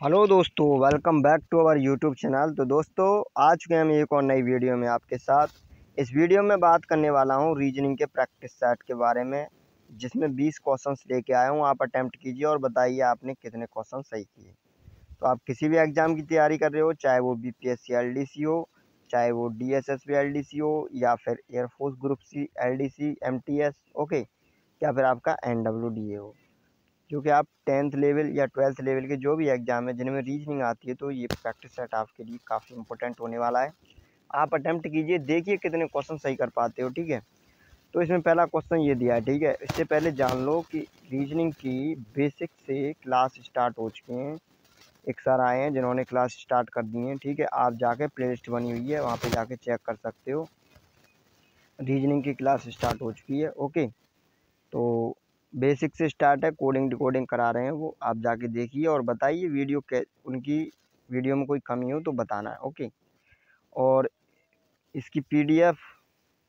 Hello दोस्तों, welcome back to our YouTube channel. तो दोस्तों, आ चुके हैं हम एक और नई वीडियो में आपके साथ। इस वीडियो में बात करने वाला हूं रीजनिंग के प्रैक्टिस सेट के बारे में, जिसमें 20 क्वेश्चंस लेके आया हूं। आप अटेम्प्ट कीजिए और बताइए आपने कितने क्वेश्चन सही किए। तो आप किसी भी एग्ज़ाम की तैयारी कर रहे हो, चाहे वो बीपीएससी एलडीसी हो, चाहे वो डीएसएसबी एलडीसी हो, या फिर air force group C LDC MTS, okay, या फिर आपका एनडब्ल्यूडीए हो, जो कि आप 10th लेवल या 12th लेवल के जो भी एग्ज़ाम है जिनमें रीजनिंग आती है, तो ये प्रैक्टिस सेट आपके लिए काफ़ी इंपॉर्टेंट होने वाला है। आप अटेम्प्ट कीजिए, देखिए कितने क्वेश्चन सही कर पाते हो, ठीक है। तो इसमें पहला क्वेश्चन ये दिया है, ठीक है। इससे पहले जान लो कि रीजनिंग की बेसिक से क्लास स्टार्ट हो चुके हैं। एक सर आए हैं जिन्होंने क्लास स्टार्ट कर दी है, ठीक है। आप जाके प्ले लिस्ट बनी हुई है, वहाँ पर जाके चेक कर सकते हो। रीजनिंग की क्लास स्टार्ट हो चुकी है, ओके। तो बेसिक से स्टार्ट है, कोडिंग डिकोडिंग करा रहे हैं वो। आप जाके देखिए और बताइए वीडियो के उनकी वीडियो में कोई कमी हो तो बताना है, ओके। और इसकी पीडीएफ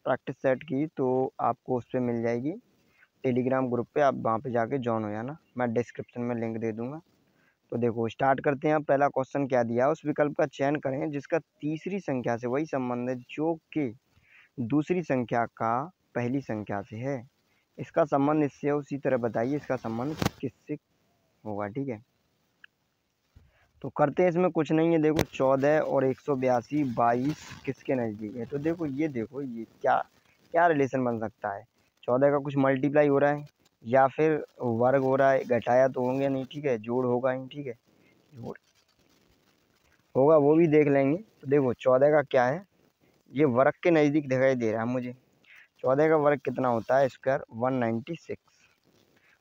प्रैक्टिस सेट की तो आपको उस पर मिल जाएगी टेलीग्राम ग्रुप पे। आप वहाँ पे जाके ज्वाइन हो जाना, मैं डिस्क्रिप्शन में लिंक दे दूँगा। तो देखो स्टार्ट करते हैं। पहला क्वेश्चन क्या दिया है, उस विकल्प का चयन करें जिसका तीसरी संख्या से वही संबंध है जो कि दूसरी संख्या का पहली संख्या से है। इसका संबंध इससे है, उसी तरह बताइए इसका संबंध किससे होगा, ठीक है। तो करते हैं, इसमें कुछ नहीं है। देखो 14 और 182 22 किसके नज़दीक है। तो देखो ये क्या क्या रिलेशन बन सकता है। 14 का कुछ मल्टीप्लाई हो रहा है या फिर वर्ग हो रहा है, घटाया तो होंगे नहीं, ठीक है, जोड़ होगा ही, ठीक है। जोड़ होगा वो भी देख लेंगे। तो देखो 14 का क्या है, ये वर्ग के नज़दीक दिखाई दे रहा है मुझे। 14 का वर्ग कितना होता है, स्क्वायर 196।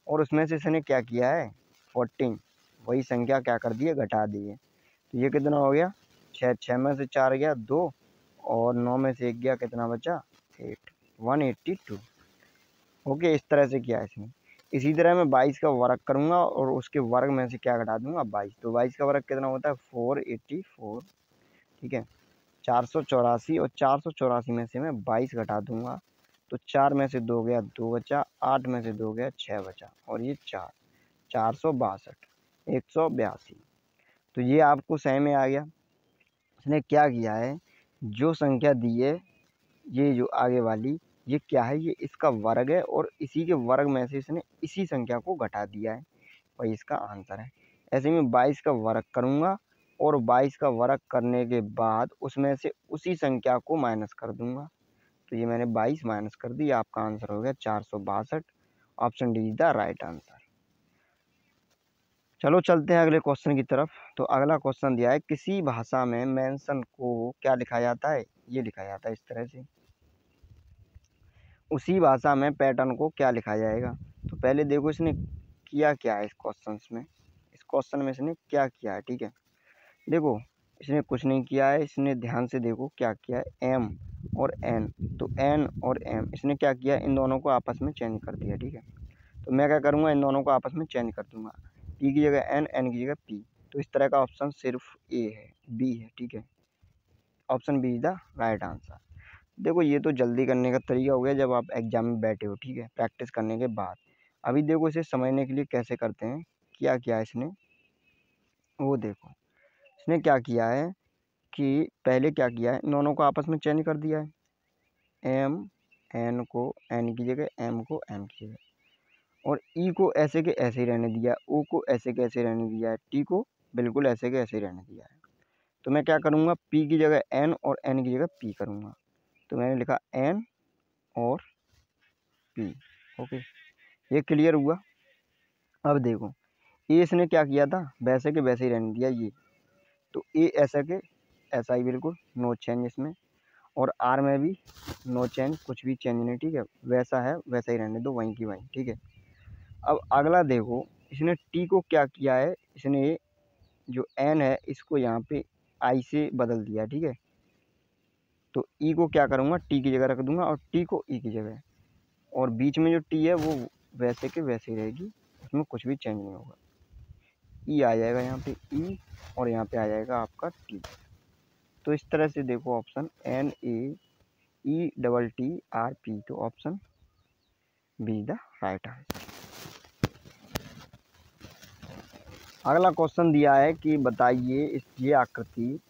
और उसमें से इसने क्या किया है 14, वही संख्या क्या कर दी है, घटा दी है। तो ये कितना हो गया, 6, 6 में से 4 गया 2, और 9 में से 1 गया, कितना बचा 8, 182। ओके, इस तरह से किया है इसने। इसी तरह मैं 22 का वर्ग करूँगा और उसके वर्ग में से क्या घटा दूंगा 22। तो 22 का वर्ग कितना होता है 484, ठीक है। 484, और 484 में से मैं 22 घटा दूंगा तो 4 में से 2 गया 2 बचा, 8 में से 2 गया 6 बचा, और ये 4, 462, 182। तो ये आपको सही में आ गया। इसने क्या किया है, जो संख्या दी है ये जो आगे वाली, ये क्या है, ये इसका वर्ग है, और इसी के वर्ग में से इसने इसी संख्या को घटा दिया है, वही इसका आंसर है। ऐसे में 22 का वर्ग करूँगा और 22 का वर्ग करने के बाद उसमें से उसी संख्या को माइनस कर दूंगा। तो ये मैंने 22 माइनस कर दी, आपका आंसर हो गया 462। Option D is the right answer. चलो चलते हैं अगले क्वेश्चन की तरफ। तो अगला क्वेश्चन दिया है, किसी भाषा में मेंशन को क्या लिखा जाता है, ये लिखा जाता है इस तरह से। उसी भाषा में पैटर्न को क्या लिखा जाएगा। तो पहले देखो इसने किया क्या है इस क्वेश्चन में इसने क्या किया है, ठीक है। देखो इसने कुछ नहीं किया है, इसने ध्यान से देखो क्या किया है, एम और एन। तो एन और एम इसने क्या किया, इन दोनों को आपस में चेंज कर दिया, ठीक है। तो मैं क्या करूँगा, इन दोनों को आपस में चेंज कर दूंगा, पी की जगह एन, एन की जगह पी। तो इस तरह का ऑप्शन सिर्फ ए है, बी है, ठीक है। Option B is the right answer. देखो ये तो जल्दी करने का तरीका हो गया जब आप एग्जाम में बैठे हो, ठीक है, प्रैक्टिस करने के बाद। अभी देखो इसे समझने के लिए कैसे करते हैं, क्या किया इसने, वो देखो इसने क्या किया है कि पहले क्या किया है, इन दोनों को आपस में चेंज कर दिया है। एम एन को एन की जगह, एम को एम की जगह, और ई को ऐसे के ऐसे ही रहने दिया, ओ को ऐसे के ऐसे रहने दिया है, टी को बिल्कुल ऐसे के ऐसे ही रहने दिया है। तो मैं क्या करूँगा, पी की जगह एन और एन की जगह पी करूँगा। तो मैंने लिखा एन और पी, ओके, ये क्लियर हुआ। अब देखो ए इसने क्या किया था, वैसे के वैसे ही रहने दिया ये। तो ए ऐसा के ऐसा ही बिल्कुल, नो चेंज इसमें। और आर में भी नो चेंज, कुछ भी चेंज नहीं, ठीक है, वैसा है वैसा ही रहने दो, वहीं की वहीं, ठीक है। अब अगला देखो इसने टी को क्या किया है, इसने जो एन है इसको यहाँ पे आई से बदल दिया, ठीक है। तो ई को क्या करूँगा, टी की जगह रख दूंगा और टी को ई की जगह, और बीच में जो टी है वो वैसे के वैसे ही रहेगी, उसमें कुछ भी चेंज नहीं होगा। ई आ जाएगा यहाँ पे ई, और यहाँ पे आ जाएगा आपका टी। तो इस तरह से देखो option N A E double T R P, तो option B the right answer. अगला क्वेश्चन दिया है कि बताइए इस ये आकृति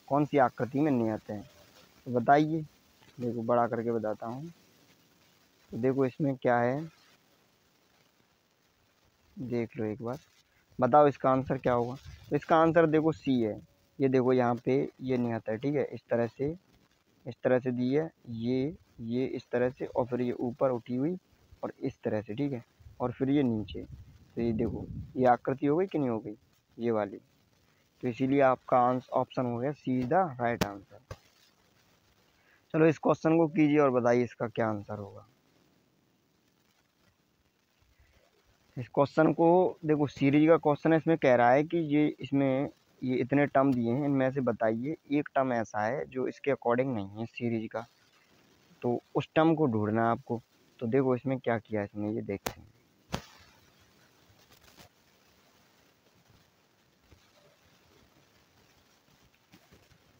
कौन सी आकृति में नियत है। तो बताइए, देखो बड़ा करके बताता हूँ। तो देखो इसमें क्या है, देख लो एक बार, बताओ इसका आंसर क्या होगा। तो इसका आंसर देखो सी है। ये देखो यहाँ पे ये नियत है, ठीक है, इस तरह से दी है, ये इस तरह से, और फिर ये ऊपर उठी हुई और इस तरह से, ठीक है, और फिर ये नीचे। तो ये देखो ये आकृति हो गई कि नहीं हो गई, ये वाली। तो इसीलिए आपका ऑप्शन हो गया सी इज द राइट आंसर। चलो इस क्वेश्चन को कीजिए और बताइए इसका क्या आंसर होगा। इस क्वेश्चन को देखो, सीरीज का क्वेश्चन है, इसमें कह रहा है कि ये इतने टर्म दिए हैं, इनमें से बताइए एक टर्म ऐसा है जो इसके अकॉर्डिंग नहीं है सीरीज का, तो उस टर्म को ढूंढना है आपको। तो देखो इसमें क्या किया है इसने, ये देखते हैं।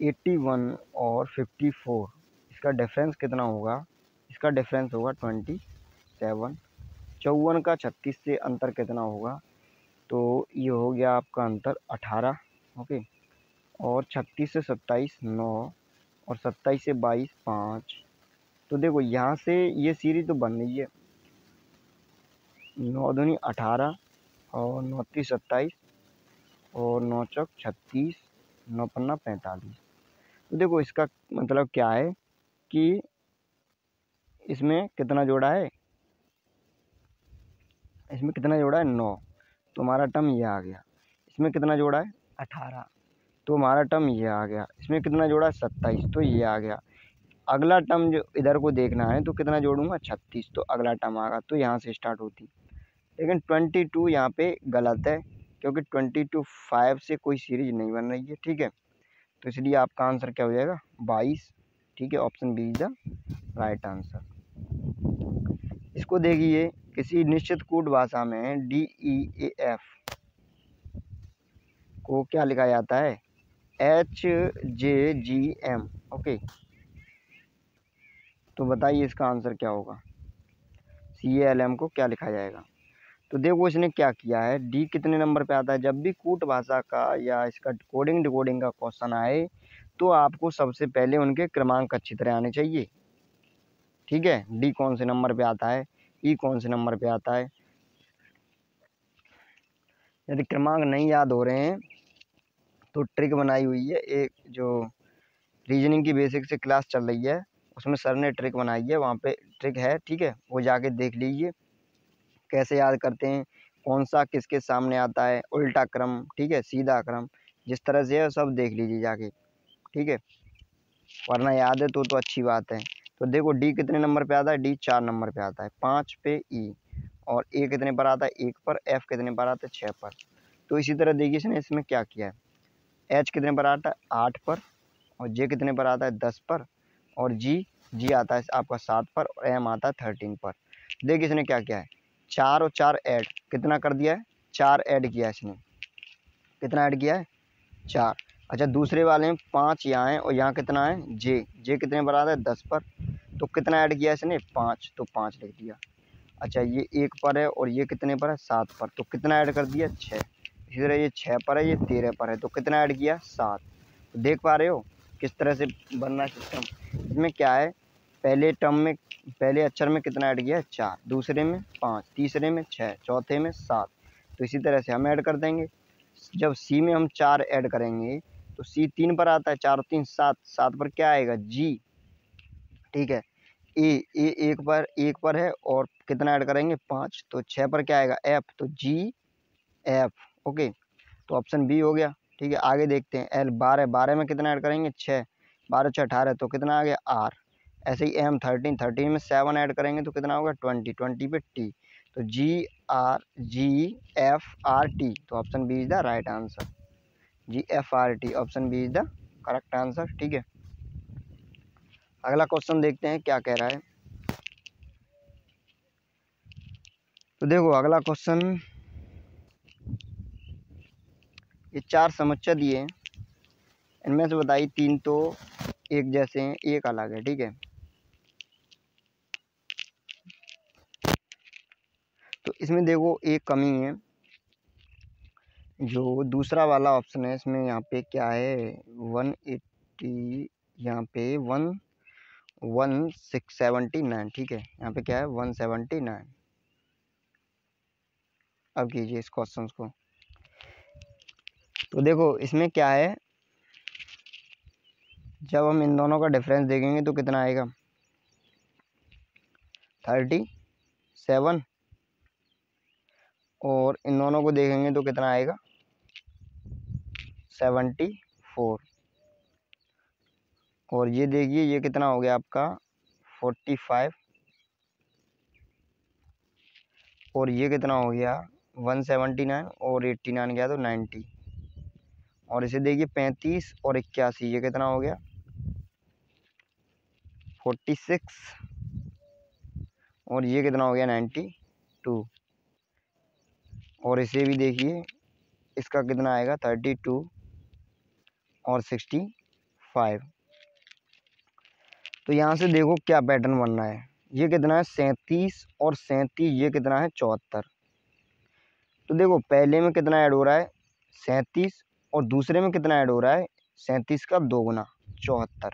81 और 54, इसका डिफरेंस कितना होगा। इसका डिफरेंस होगा 27। 54 का 36 से अंतर कितना होगा, तो ये हो गया आपका अंतर 18। ओके, और 36 से 27 9, और 27 से 22 5। तो देखो यहाँ से ये सीरीज तो बन रही है, 9 दूनी 18, और 9 तीन 27, और 9 चौक 36, 9 पन्ना 45। तो देखो इसका मतलब क्या है कि इसमें कितना जोड़ा है, इसमें कितना जोड़ा है 9, तो हमारा टर्म ये आ गया। इसमें कितना जोड़ा है 18, तो हमारा टर्म ये आ गया। इसमें कितना जोड़ा है 27, तो ये आ गया। अगला टर्म जो इधर को देखना है, तो कितना जोड़ूंगा 36, तो अगला टर्म आएगा। तो यहाँ से स्टार्ट होती, लेकिन 22 यहाँ पे गलत है, क्योंकि 22 5 से कोई सीरीज नहीं बन रही है, ठीक है। तो इसलिए आपका आंसर क्या हो जाएगा 22, ठीक है, option B is the right answer. इसको देखिए, किसी निश्चित कोड भाषा में DEAF को क्या लिखा जाता है, HJGM। ओके, तो बताइए इसका आंसर क्या होगा, CALM को क्या लिखा जाएगा। तो देखो इसने क्या किया है, डी कितने नंबर पे आता है। जब भी कूट भाषा का या इसका कोडिंग डिकोडिंग का क्वेश्चन आए, तो आपको सबसे पहले उनके क्रमांक अच्छी तरह आने चाहिए, ठीक है। डी कौन से नंबर पे आता है, ई कौन से नंबर पे आता है। यदि क्रमांक नहीं याद हो रहे हैं, तो ट्रिक बनाई हुई है एक, जो रीजनिंग की बेसिक से क्लास चल रही है, उसमें सर ने ट्रिक बनाई है, वहाँ पे ट्रिक है, ठीक है, वो जाके देख लीजिए कैसे याद करते हैं, कौन सा किसके सामने आता है, उल्टा क्रम, ठीक है, सीधा क्रम, जिस तरह से है सब देख लीजिए जाके, ठीक है। वरना याद है तो अच्छी बात है। तो देखो डी कितने नंबर पे आता है, डी 4 नंबर पे आता है, 5 पे ई, और ए कितने पर आता है 1 पर, एफ कितने पर आता है 6 पर। तो इसी तरह देखिए इसने इसमें क्या किया है, एच कितने पर आता है 8 पर, और जे कितने पर आता है 10 पर, और जी आता है आपका 7 पर, और एम आता है 13 पर। देखिए इसने क्या किया है, 4 और 4 ऐड कितना कर दिया है, 4 ऐड किया है इसने, कितना ऐड किया है 4। अच्छा, दूसरे वाले में 5 यहाँ है, और यहाँ कितना है जे कितने पर आता है 10 पर, तो कितना ऐड किया इसने 5, तो 5 लिख दिया। अच्छा, ये 1 पर है, और ये कितने पर है 7 पर, तो कितना ऐड कर दिया 6। इसी तरह ये 6 पर है, ये 13 पर है, तो कितना ऐड किया 7। तो देख पा रहे हो किस तरह से बनना है सिस्टम। इसमें क्या है, पहले टर्म में, पहले अक्षर में कितना ऐड किया है 4, दूसरे में 5, तीसरे में 6, चौथे में 7। तो इसी तरह से हम ऐड कर देंगे। जब सी में हम 4 ऐड करेंगे, तो सी 3 पर आता है, 4 और 3 7, 7 पर क्या आएगा जी, ठीक है। ए 1 पर है, और कितना ऐड करेंगे 5, तो 6 पर क्या आएगा एफ, तो जी एफ। ओके, तो ऑप्शन बी हो गया, ठीक है। आगे देखते हैं, एल 12 में कितना ऐड करेंगे 6, 12 6 18, तो कितना आ गया आर। ऐसे ही एम 13 में 7 ऐड करेंगे, तो कितना होगा 20 पे टी, तो GRGFRT, तो option B is the right answer. GFRT, option B is the correct answer, ठीक है। अगला क्वेश्चन देखते हैं क्या कह रहा है। तो देखो अगला क्वेश्चन, ये 4 समुच्चय दिए हैं, इनमें से बताइए 3 तो एक जैसे हैं, एक अलग है, ठीक है। तो इसमें देखो एक कमी है, जो दूसरा वाला ऑप्शन है इसमें यहाँ पे क्या है 180, यहाँ पे 1679, ठीक है, यहाँ पे क्या है 179। अब कीजिए इस क्वेश्चन को। तो देखो इसमें क्या है, जब हम इन दोनों का डिफरेंस देखेंगे तो कितना आएगा 37, और इन दोनों को देखेंगे तो कितना आएगा 74, और ये देखिए ये कितना हो गया आपका 45, और ये कितना हो गया 179, और 89 गया तो 90, और इसे देखिए 35 और 81, ये कितना हो गया 46, और ये कितना हो गया 92, और इसे भी देखिए इसका कितना आएगा 32 और 65। तो यहाँ से देखो क्या पैटर्न बन रहा है, ये कितना है 37 और 37, ये कितना है 74। तो देखो पहले में कितना ऐड हो रहा है 37, और दूसरे में कितना ऐड हो रहा है 37 का 2 गुना 74।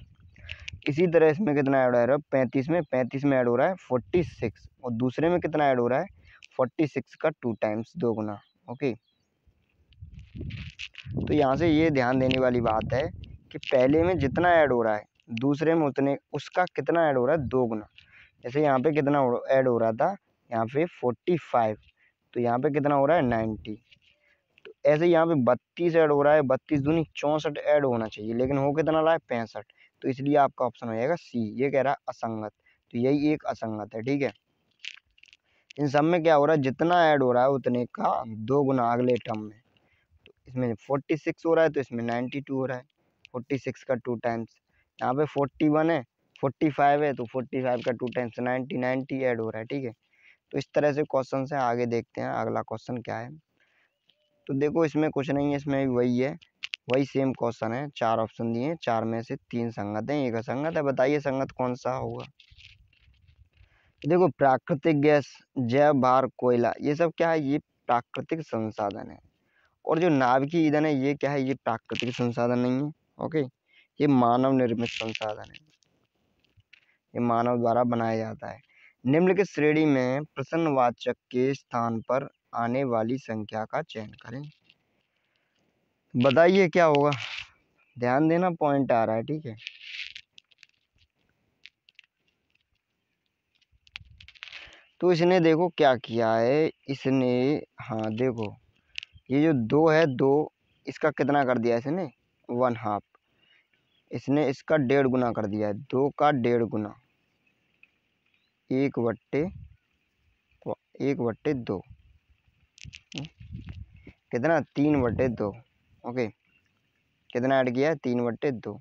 इसी तरह इसमें कितना ऐड हो रहा है 35 में ऐड हो रहा है 46, और दूसरे में कितना ऐड हो रहा है 46 का 2 टाइम्स 2 गुना। ओके, तो यहाँ से ये ध्यान देने वाली बात है कि पहले में जितना ऐड हो रहा है दूसरे में उतने उसका कितना ऐड हो रहा है 2 गुना। जैसे यहाँ पे कितना ऐड हो रहा था, यहाँ पे 45, तो यहाँ पे कितना हो रहा है 90। तो ऐसे यहाँ पे 32 ऐड हो रहा है, 32 दूनी 64 ऐड होना चाहिए, लेकिन हो कितना रहा है 65। तो इसलिए आपका ऑप्शन हो जाएगा सी, ये कह रहा है असंगत। तो यही एक असंगत है, ठीक है। इन सब में क्या हो रहा है, जितना ऐड हो रहा है उतने का 2 गुना अगले टर्म में। तो इसमें 46 हो रहा है तो इसमें 92 हो रहा है, 46 का 2 टाइम्स। यहाँ पे 41 है, 45 है, तो 45 का 2 टाइम्स 90 ऐड हो रहा है, ठीक है। तो इस तरह से क्वेश्चन है। आगे देखते हैं अगला क्वेश्चन क्या है। तो देखो इसमें कुछ नहीं है, इसमें भी वही है, वही सेम क्वेश्चन है। 4 ऑप्शन दिए हैं, 4 में से 3 संगत हैं, एक असंगत है। बताइए संगत कौन सा होगा। देखो प्राकृतिक गैस, जैव भार, कोयला, ये सब क्या है, ये प्राकृतिक संसाधन है। और जो नाभिकीय ईंधन है ये क्या है, ये प्राकृतिक संसाधन नहीं है। ओके, ये मानव निर्मित संसाधन है, ये मानव द्वारा बनाया जाता है। निम्नलिखित श्रेणी में प्रश्नवाचक के स्थान पर आने वाली संख्या का चयन करें। बताइए क्या होगा, ध्यान देना, पॉइंट आ रहा है, ठीक है। तो इसने देखो क्या किया है इसने, हाँ देखो ये जो 2 है 2, इसका कितना कर दिया इसने 1/2, इसने इसका 1.5 गुना कर दिया है, 2 का 1.5 गुना, 1/2, कितना 3/2। ओके, कितना ऐड किया है 3/2,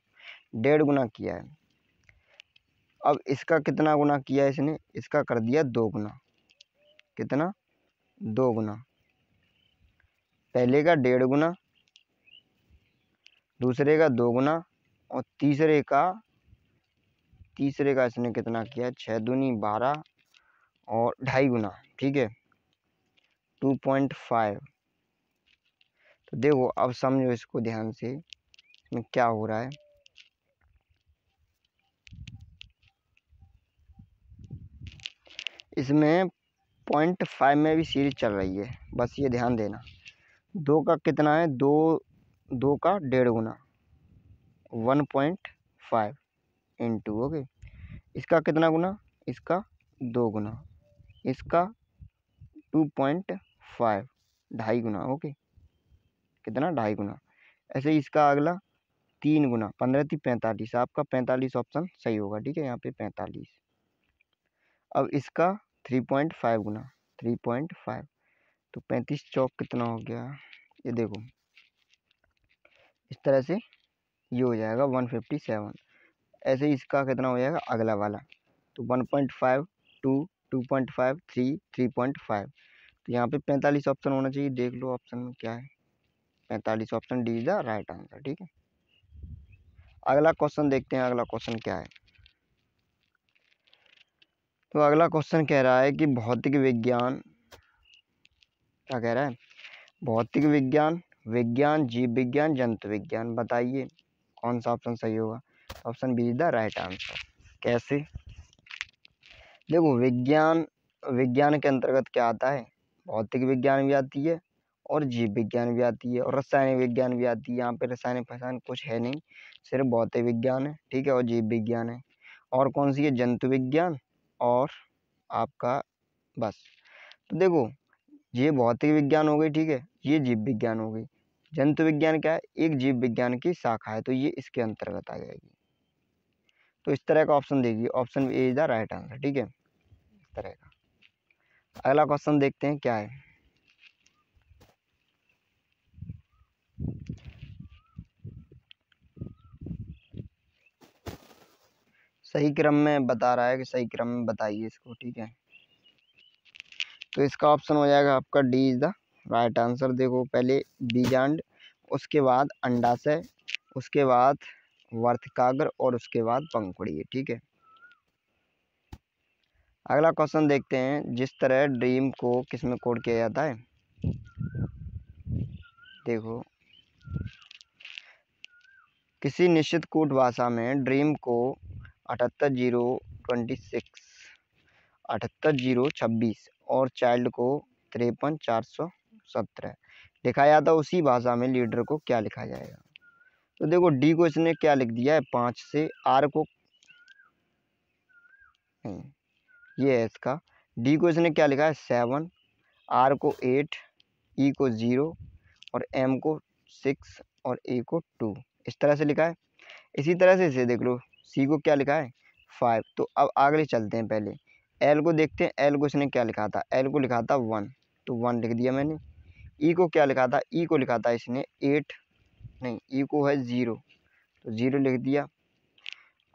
1.5 गुना किया है। अब इसका कितना गुना किया है इसने, इसका कर दिया 2 गुना, कितना 2 गुना, पहले का 1.5 गुना, दूसरे का 2 गुना, और तीसरे का इसने कितना किया 6 दूनी 12 और 2.5 गुना, ठीक है 2.5। तो देखो अब समझो इसको ध्यान से, इसमें क्या हो रहा है। इसमें 0.5 में भी सीरीज चल रही है, बस ये ध्यान देना। 2 का कितना है, 2 का 1.5 गुना 1.5 इंटू, ओके, इसका कितना गुना, इसका 2 गुना, इसका 2.5, 2.5 गुना, ओके, कितना 2.5 गुना। ऐसे ही इसका अगला 3 गुना, 15 × 45, आपका 45 ऑप्शन सही होगा, ठीक है, यहाँ पे 45। अब इसका 3.5 गुना, 3.5, तो 35 चौक कितना हो गया, ये देखो इस तरह से ये हो जाएगा 157। ऐसे ही इसका कितना हो जाएगा अगला वाला, तो 1.5, 2, 2.5, 3, 3.5। तो यहाँ पे 45 ऑप्शन होना चाहिए, देख लो ऑप्शन में क्या है, 45 option D is the right answer, ठीक है। अगला क्वेश्चन देखते हैं, अगला क्वेश्चन क्या है। तो अगला क्वेश्चन कह रहा है कि भौतिक विज्ञान, क्या कह रहा है, भौतिक विज्ञान, विज्ञान, जीव विज्ञान, जंतु विज्ञान। बताइए कौन सा ऑप्शन सही होगा? Option B is the right answer. कैसे? देखो विज्ञान, विज्ञान के अंतर्गत क्या आता है? भौतिक विज्ञान भी आती है और जीव विज्ञान भी आती है और रासायनिक विज्ञान भी आती है। यहाँ पे रासायनिक फसायन कुछ है नहीं, सिर्फ भौतिक विज्ञान है, ठीक है, और जीव विज्ञान है। और कौन सी है? जंतु विज्ञान और आपका बस। तो देखो ये भौतिक विज्ञान हो गई, ठीक है, ये जीव विज्ञान हो गई। जंतु विज्ञान क्या है? एक जीव विज्ञान की शाखा है, तो ये इसके अंतर्गत आ जाएगी। तो इस तरह का ऑप्शन देखिए, option A is the right answer, ठीक है, इस तरह का। अगला क्वेश्चन देखते हैं क्या है। सही क्रम में बता रहा है कि सही क्रम में बताइए इसको, ठीक है। तो इसका ऑप्शन हो जाएगा आपका D is the right answer. देखो पहले बीजांड, उसके बाद अंडाशय, उसके बाद वर्तिकाग्र और उसके बाद पंखुड़ी, ठीक है। अगला क्वेश्चन देखते हैं, जिस तरह ड्रीम को किस में कोड किया जाता है? देखो किसी निश्चित कूट भाषा में ड्रीम को 78026 78026 और चाइल्ड को 53417 लिखा जाता है, उसी भाषा में लीडर को क्या लिखा जाएगा? तो देखो डी को इसने क्या लिख दिया है 5 से, आर को नहीं, ये है इसका, डी को इसने क्या लिखा है 7, आर को 8, ई को 0 और एम को 6 और ए को 2, इस तरह से लिखा है। इसी तरह से इसे देख लो, सी को क्या लिखा है 5। तो अब आगे चलते हैं, पहले एल को देखते हैं। एल को इसने क्या लिखा था? एल को लिखा था 1, तो 1 लिख दिया मैंने। ई को क्या लिखा था? ई को लिखा था इसने 8, नहीं, ई को है 0, तो 0 लिख दिया।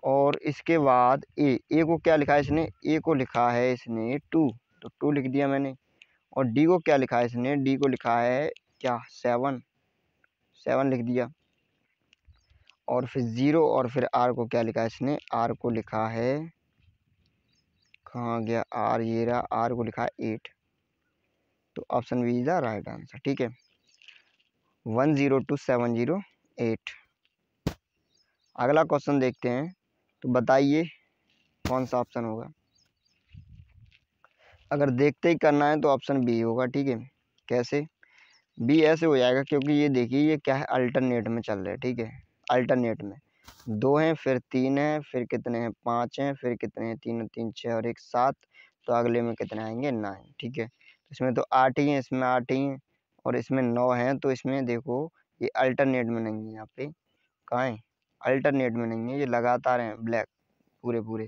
और इसके बाद ए को क्या लिखा है इसने? ए को लिखा है इसने 2, तो 2 लिख दिया मैंने। और डी को क्या लिखा है इसने? डी को लिखा है क्या 7, 7 लिख दिया। और फिर 0 और फिर आर को क्या लिखा है इसने? आर को लिखा है, कहाँ गया आर, ये रहा, आर को लिखा है 8। तो option B is the right answer, ठीक है, 102708। अगला क्वेश्चन देखते हैं, तो बताइए कौन सा ऑप्शन होगा? अगर देखते ही करना है तो ऑप्शन बी होगा, ठीक है। कैसे? बी ऐसे हो जाएगा क्योंकि ये देखिए ये क्या है, अल्टरनेट में चल रहे हैं, ठीक है, अल्टरनेट में 2 हैं, फिर 3 हैं, फिर कितने हैं 5 हैं, फिर कितने हैं 3 और 3 6 और 1 7, तो अगले में कितने आएंगे 9, ठीक है। तो इसमें तो 8 ही हैं, इसमें 8 ही हैं और इसमें 9 हैं, तो इसमें देखो ये अल्टरनेट में नहीं है, यहाँ पे कहाँ है? अल्टरनेट में नहीं है, ये लगातार हैं ब्लैक पूरे पूरे,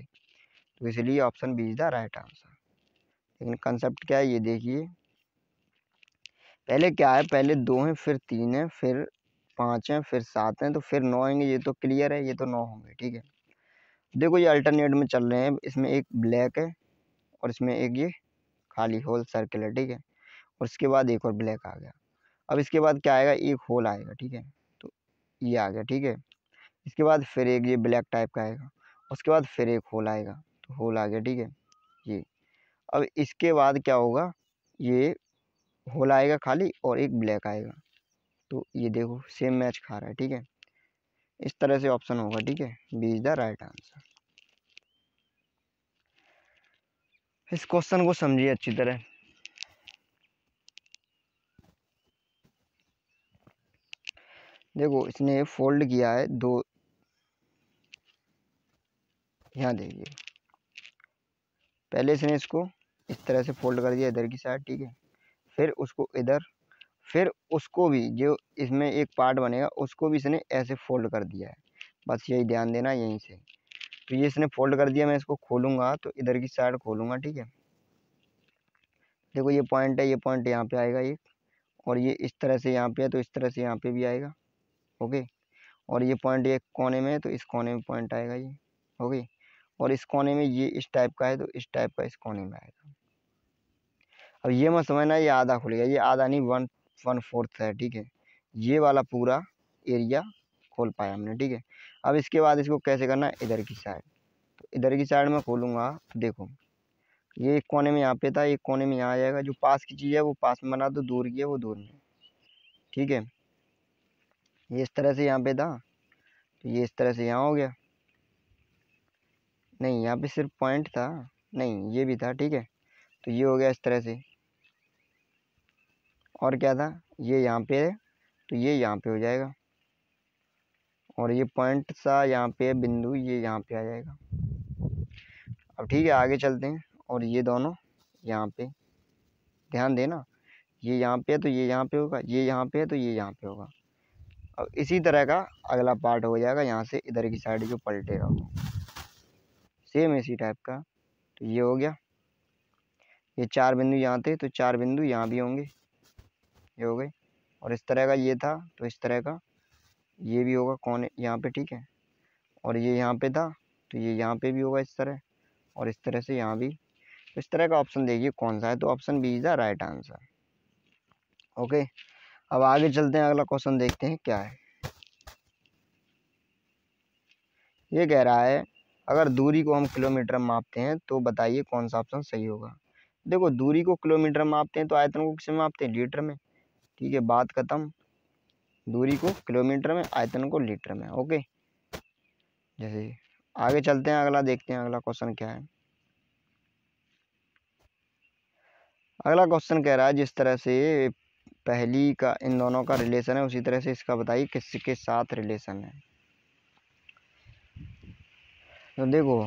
तो इसलिए option B is the right answer. लेकिन कंसेप्ट क्या है ये देखिए, पहले क्या है, पहले 2 हैं, फिर 3 हैं, फिर 5 हैं, फिर 7 हैं, तो फिर 9 आएंगे, ये तो क्लियर है, ये तो 9 होंगे, ठीक है। देखो ये अल्टरनेट में चल रहे हैं, इसमें एक ब्लैक है और इसमें एक ये खाली होल सर्किल है, ठीक है, और इसके बाद एक और ब्लैक आ गया। अब इसके बाद क्या आएगा? एक होल आएगा, ठीक है, तो ये आ गया, ठीक है। इसके बाद फिर एक ये ब्लैक टाइप का आएगा, उसके बाद फिर एक होल आएगा, तो होल आ गया, ठीक है, ये। अब इसके बाद क्या होगा? ये होल आएगा खाली और एक ब्लैक आएगा, तो ये देखो सेम मैच खा रहा है, ठीक है। इस तरह से ऑप्शन होगा, ठीक है, B is the right answer. इस क्वेश्चन को समझिए अच्छी तरह। देखो इसने फोल्ड किया है 2, यहाँ देखिए, पहले इसने इसको इस तरह से फोल्ड कर दिया इधर की साइड, ठीक है, फिर उसको इधर, फिर उसको भी जो इसमें एक पार्ट बनेगा उसको भी इसने ऐसे फोल्ड कर दिया है, बस यही ध्यान देना यहीं से। तो ये इसने फोल्ड कर दिया, मैं इसको खोलूँगा तो इधर की साइड खोलूँगा, ठीक है। देखो ये पॉइंट है, ये पॉइंट यहाँ पे आएगा एक, और ये इस तरह से यहाँ पे है, तो इस तरह से यहाँ पे भी आएगा, ओके। और ये पॉइंट ये कोने में है, तो इस कोने में पॉइंट आएगा ये, ओके। और इस कोने में ये इस टाइप का है, तो इस टाइप का इस कोने में आएगा। अब ये मत समझना ये आधा खुलेगा, ये आधा नहीं, 1/4 है, ठीक है। ये वाला पूरा एरिया खोल पाया हमने, ठीक है। अब इसके बाद इसको कैसे करना है? इधर की साइड, तो इधर की साइड में खोलूँगा तो देखो ये एक कोने में यहाँ पे था, एक कोने में यहाँ आ जाएगा। जो पास की चीज़ है वो पास में बना दो, दूर की है वो दूर में, ठीक है। ये इस तरह से यहाँ पे था, तो ये इस तरह से यहाँ हो गया। नहीं, यहाँ पे सिर्फ पॉइंट था, नहीं ये भी था, ठीक है। तो ये हो गया इस तरह से। और क्या था, ये यहाँ पे है, तो ये यहाँ पे हो जाएगा। और ये पॉइंट सा यहाँ पे बिंदु, ये यहाँ पे आ जाएगा। अब ठीक है, आगे चलते हैं। और ये दोनों यहाँ पे, ध्यान देना, ये यहाँ पे है तो ये यहाँ पे होगा, ये यहाँ पे है तो ये यहाँ पे होगा। अब इसी तरह का अगला पार्ट हो जाएगा, यहाँ से इधर की साइड जो पलटेगा वो सेम इसी टाइप का। तो ये हो गया, ये 4 बिंदु यहाँ थे तो 4 बिंदु यहाँ भी होंगे, ये हो गए। और इस तरह का ये था तो इस तरह का ये भी होगा कोने यहाँ पे, ठीक है। और ये यहाँ पे था तो ये यहाँ पे भी होगा इस तरह, और इस तरह से यहाँ भी। तो इस तरह का ऑप्शन देखिए कौन सा है, तो option B is the right answer. Okay, अब आगे चलते हैं, अगला क्वेश्चन देखते हैं क्या है। ये कह रहा है अगर दूरी को हम किलोमीटर में मापते हैं तो बताइए कौन सा ऑप्शन सही होगा। देखो, दूरी को किलोमीटर में मापते हैं तो आयतन को किसमें मापते हैं, लीटर में, ठीक है, बात खत्म। दूरी को किलोमीटर में, आयतन को लीटर में। ओके, जैसे आगे चलते हैं, अगला देखते हैं अगला क्वेश्चन क्या है। अगला क्वेश्चन कह रहा है जिस तरह से पहली का इन दोनों का रिलेशन है उसी तरह से इसका बताइए किसके साथ रिलेशन है। तो देखो,